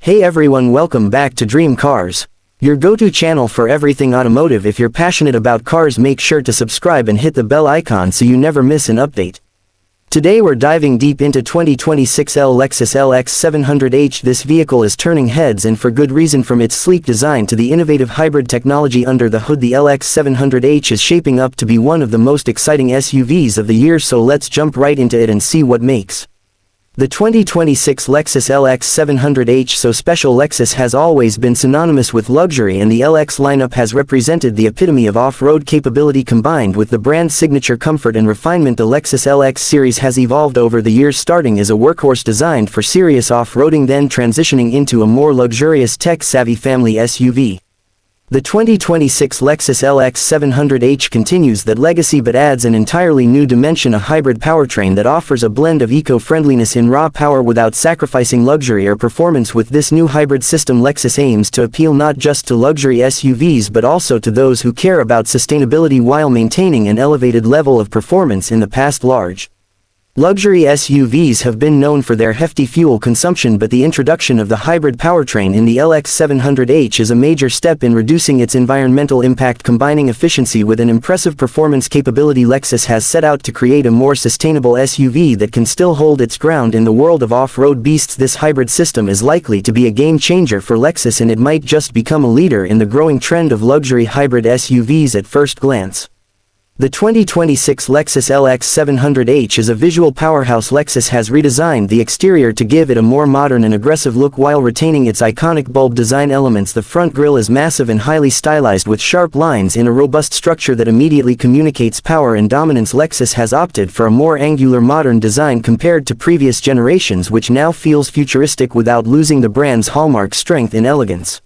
Hey everyone, welcome back to Dream Cars, your go-to channel for everything automotive. If you're passionate about cars, make sure to subscribe and hit the bell icon so you never miss an update. Today we're diving deep into 2026 Lexus LX 700h. This vehicle is turning heads, and for good reason. From its sleek design to the innovative hybrid technology under the hood, the LX 700h is shaping up to be one of the most exciting SUVs of the year. So let's jump right into it and see what makes the 2026 Lexus LX 700h so special. Lexus has always been synonymous with luxury, and the LX lineup has represented the epitome of off-road capability combined with the brand's signature comfort and refinement. The Lexus LX series has evolved over the years, starting as a workhorse designed for serious off-roading, then transitioning into a more luxurious tech-savvy family SUV. The 2026 Lexus LX 700h continues that legacy but adds an entirely new dimension: a hybrid powertrain that offers a blend of eco-friendliness in raw power without sacrificing luxury or performance. With this new hybrid system, Lexus aims to appeal not just to luxury SUVs but also to those who care about sustainability while maintaining an elevated level of performance. In the past, luxury SUVs have been known for their hefty fuel consumption, but the introduction of the hybrid powertrain in the LX 700h is a major step in reducing its environmental impact. Combining efficiency with an impressive performance capability, Lexus has set out to create a more sustainable SUV that can still hold its ground in the world of off-road beasts. This hybrid system is likely to be a game changer for Lexus, and it might just become a leader in the growing trend of luxury hybrid SUVs at first glance. The 2026 Lexus LX 700h is a visual powerhouse. Lexus has redesigned the exterior to give it a more modern and aggressive look while retaining its iconic bulb design elements. The front grille is massive and highly stylized, with sharp lines in a robust structure that immediately communicates power and dominance. Lexus has opted for a more angular, modern design compared to previous generations, which now feels futuristic without losing the brand's hallmark strength and elegance.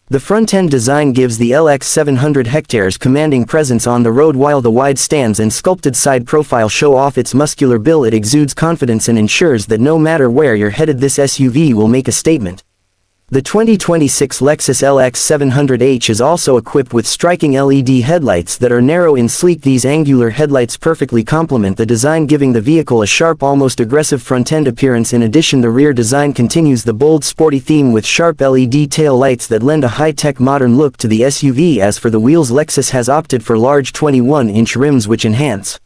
The front-end design gives the LX 700 hectares commanding presence on the road, while the wide stands and sculpted side profile show off its muscular build. It exudes confidence and ensures that no matter where you're headed, this SUV will make a statement. The 2026 Lexus LX 700h is also equipped with striking LED headlights that are narrow and sleek. These angular headlights perfectly complement the design, giving the vehicle a sharp, almost aggressive front-end appearance. In addition, the rear design continues the bold, sporty theme with sharp LED tail lights that lend a high-tech, modern look to the SUV. As for the wheels, Lexus has opted for large 21-inch rims which enhance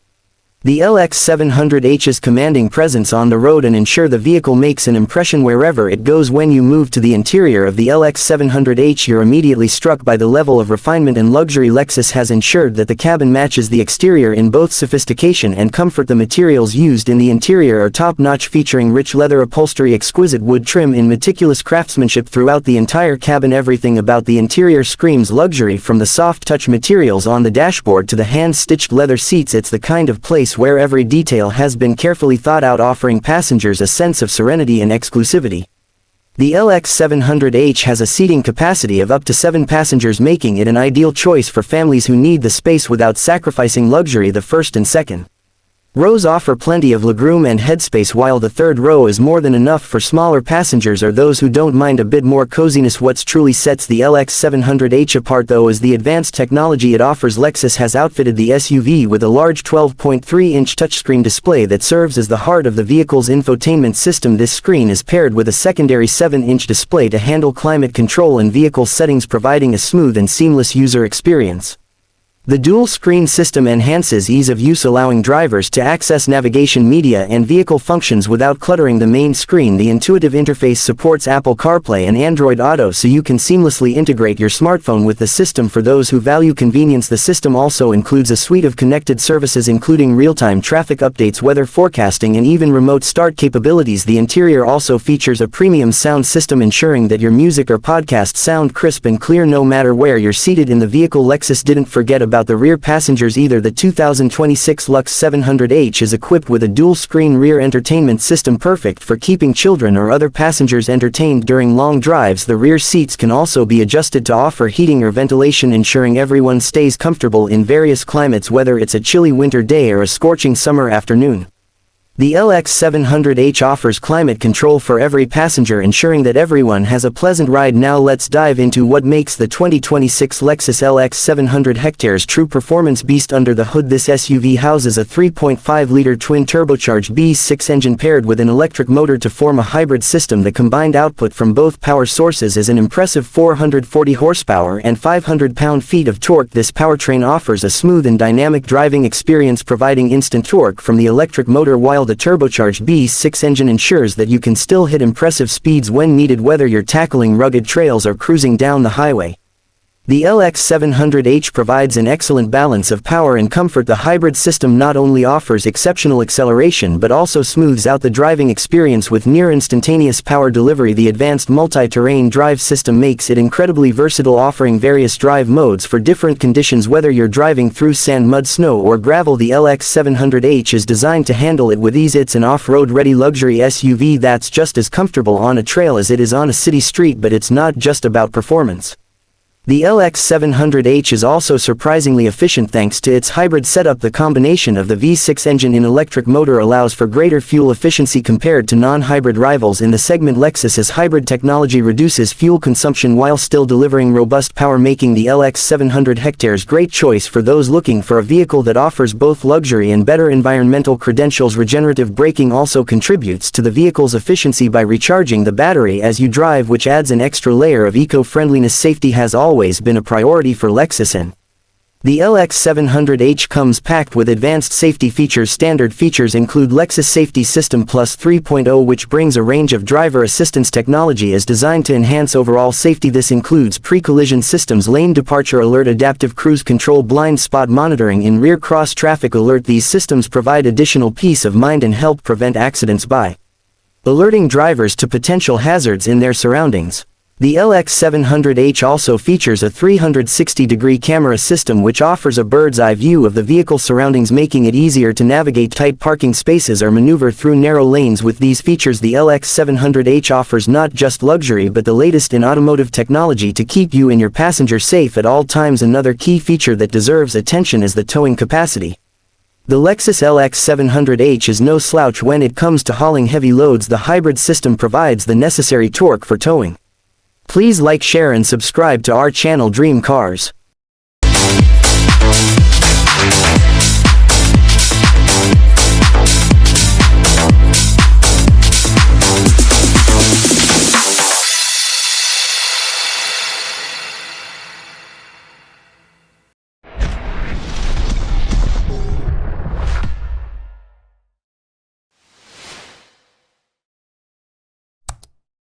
the LX 700h's commanding presence on the road and ensure the vehicle makes an impression wherever it goes. When you move to the interior of the LX 700h, you're immediately struck by the level of refinement and luxury. Lexus has ensured that the cabin matches the exterior in both sophistication and comfort. The materials used in the interior are top-notch, featuring rich leather upholstery, exquisite wood trim, and meticulous craftsmanship throughout the entire cabin. Everything about the interior screams luxury, from the soft-touch materials on the dashboard to the hand-stitched leather seats. It's the kind of place where every detail has been carefully thought out, offering passengers a sense of serenity and exclusivity. The LX 700h has a seating capacity of up to 7 passengers, making it an ideal choice for families who need the space without sacrificing luxury. The first and second rows offer plenty of legroom and headspace, while the third row is more than enough for smaller passengers or those who don't mind a bit more coziness. What truly sets the LX 700h apart, though, is the advanced technology it offers. Lexus has outfitted the SUV with a large 12.3-inch touchscreen display that serves as the heart of the vehicle's infotainment system. This screen is paired with a secondary 7-inch display to handle climate control and vehicle settings, providing a smooth and seamless user experience. The dual-screen system enhances ease of use, allowing drivers to access navigation, media, and vehicle functions without cluttering the main screen. The intuitive interface supports Apple CarPlay and Android Auto, so you can seamlessly integrate your smartphone with the system. For those who value convenience, the system also includes a suite of connected services, including real-time traffic updates, weather forecasting, and even remote start capabilities. The interior also features a premium sound system, ensuring that your music or podcasts sound crisp and clear no matter where you're seated in the vehicle. Lexus didn't forget about the rear passengers either. The 2026 Lux 700h is equipped with a dual-screen rear entertainment system, perfect for keeping children or other passengers entertained during long drives. The rear seats can also be adjusted to offer heating or ventilation, ensuring everyone stays comfortable in various climates, whether it's a chilly winter day or a scorching summer afternoon. The LX 700h offers climate control for every passenger, ensuring that everyone has a pleasant ride. Now let's dive into what makes the 2026 Lexus LX 700 hectares true performance beast under the hood. This SUV houses a 3.5-liter twin-turbocharged V6 engine paired with an electric motor to form a hybrid system. The combined output from both power sources is an impressive 440 horsepower and 500 pound-feet of torque. This powertrain offers a smooth and dynamic driving experience, providing instant torque from the electric motor, while the turbocharged V6 engine ensures that you can still hit impressive speeds when needed, whether you're tackling rugged trails or cruising down the highway. The LX 700h provides an excellent balance of power and comfort. The hybrid system not only offers exceptional acceleration but also smooths out the driving experience with near instantaneous power delivery. The advanced multi-terrain drive system makes it incredibly versatile, offering various drive modes for different conditions. Whether you're driving through sand, mud, snow, or gravel, the LX 700h is designed to handle it with ease. It's an off-road ready luxury SUV that's just as comfortable on a trail as it is on a city street. But it's not just about performance. The LX 700h is also surprisingly efficient thanks to its hybrid setup. The combination of the V6 engine and electric motor allows for greater fuel efficiency compared to non-hybrid rivals in the segment. Lexus's hybrid technology reduces fuel consumption while still delivering robust power, making the LX 700 hectares great choice for those looking for a vehicle that offers both luxury and better environmental credentials. Regenerative braking also contributes to the vehicle's efficiency by recharging the battery as you drive, which adds an extra layer of eco-friendliness. Safety has always been a priority for Lexus, and the LX 700h comes packed with advanced safety features. Standard features include Lexus Safety System Plus 3.0, which brings a range of driver assistance technology is designed to enhance overall safety. This includes pre-collision systems, lane departure alert, adaptive cruise control, blind spot monitoring, and rear cross traffic alert. These systems provide additional peace of mind and help prevent accidents by alerting drivers to potential hazards in their surroundings. The LX 700h also features a 360-degree camera system which offers a bird's-eye view of the vehicle's surroundings, making it easier to navigate tight parking spaces or maneuver through narrow lanes. With these features, the LX 700h offers not just luxury but the latest in automotive technology to keep you and your passenger safe at all times. Another key feature that deserves attention is the towing capacity. The Lexus LX 700h is no slouch when it comes to hauling heavy loads. The hybrid system provides the necessary torque for towing. Please like, share, and subscribe to our channel Dream Cars.